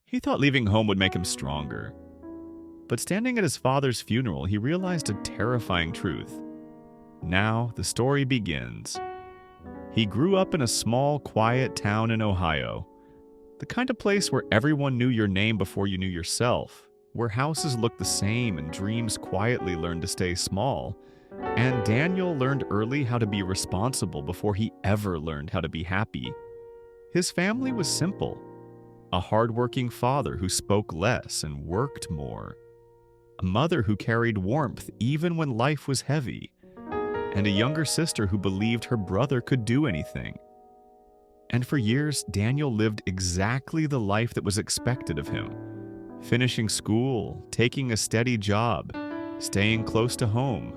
He thought leaving home would make him stronger. But standing at his father's funeral, he realized a terrifying truth. Now, the story begins. He grew up in a small, quiet town in Ohio. The kind of place where everyone knew your name before you knew yourself, where houses looked the same and dreams quietly learned to stay small. And Daniel learned early how to be responsible before he ever learned how to be happy. His family was simple. A hardworking father who spoke less and worked more. A mother who carried warmth even when life was heavy. And a younger sister who believed her brother could do anything. And for years, Daniel lived exactly the life that was expected of him. Finishing school, taking a steady job, staying close to home,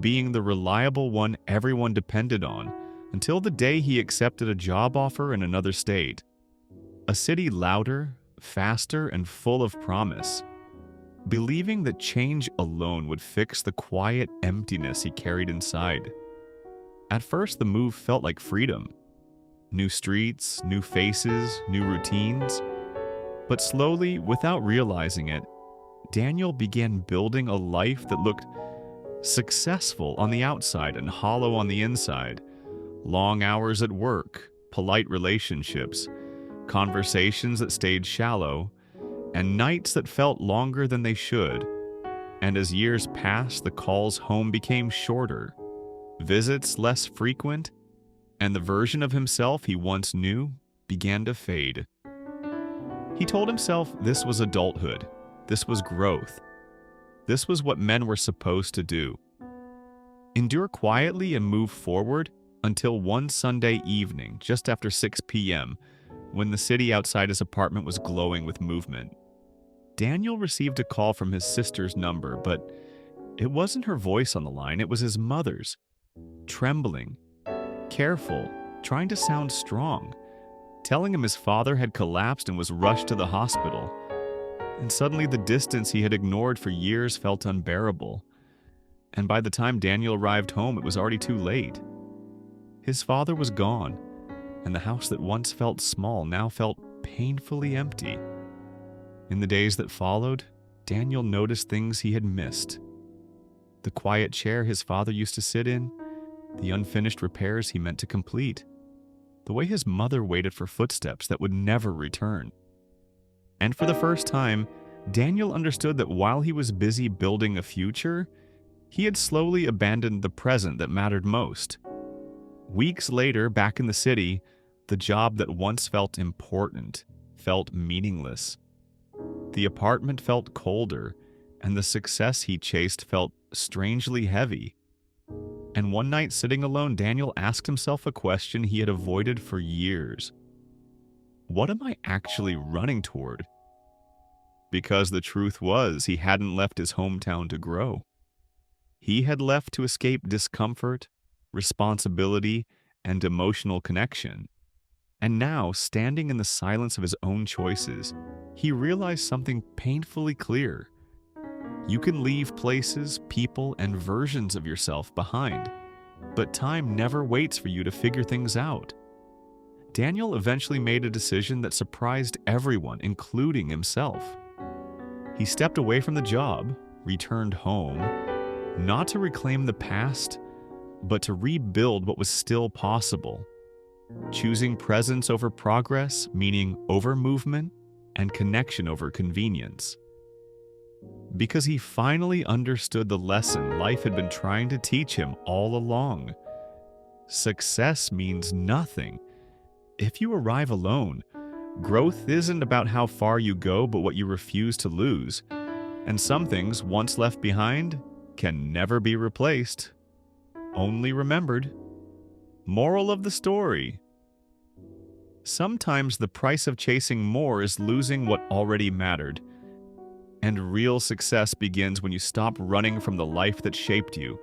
being the reliable one everyone depended on, until the day he accepted a job offer in another state. A city louder, faster, and full of promise. Believing that change alone would fix the quiet emptiness he carried inside. At first, the move felt like freedom. New streets, new faces, new routines. But slowly, without realizing it, Daniel began building a life that looked successful on the outside and hollow on the inside. Long hours at work, polite relationships, conversations that stayed shallow, and nights that felt longer than they should. And as years passed, the calls home became shorter, visits less frequent, and the version of himself he once knew began to fade. He told himself this was adulthood, this was growth, this was what men were supposed to do. Endure quietly and move forward until one Sunday evening, just after 6 p.m., when the city outside his apartment was glowing with movement. Daniel received a call from his sister's number, but it wasn't her voice on the line, it was his mother's. Trembling, careful, trying to sound strong, telling him his father had collapsed and was rushed to the hospital. And suddenly the distance he had ignored for years felt unbearable. And by the time Daniel arrived home, it was already too late. His father was gone, and the house that once felt small now felt painfully empty. In the days that followed, Daniel noticed things he had missed. The quiet chair his father used to sit in, the unfinished repairs he meant to complete, the way his mother waited for footsteps that would never return. And for the first time, Daniel understood that while he was busy building a future, he had slowly abandoned the present that mattered most. Weeks later, back in the city, the job that once felt important felt meaningless. The apartment felt colder, and the success he chased felt strangely heavy. And one night, sitting alone, Daniel asked himself a question he had avoided for years. What am I actually running toward? Because the truth was, he hadn't left his hometown to grow. He had left to escape discomfort, responsibility, and emotional connection. And now, standing in the silence of his own choices, he realized something painfully clear. You can leave places, people, and versions of yourself behind, but time never waits for you to figure things out. Daniel eventually made a decision that surprised everyone, including himself. He stepped away from the job, returned home, not to reclaim the past, but to rebuild what was still possible. Choosing presence over progress, meaning over movement, and connection over convenience. Because he finally understood the lesson life had been trying to teach him all along. Success means nothing if you arrive alone. Growth isn't about how far you go, but what you refuse to lose. And some things, once left behind, can never be replaced, only remembered. Moral of the story: sometimes the price of chasing more is losing what already mattered. And real success begins when you stop running from the life that shaped you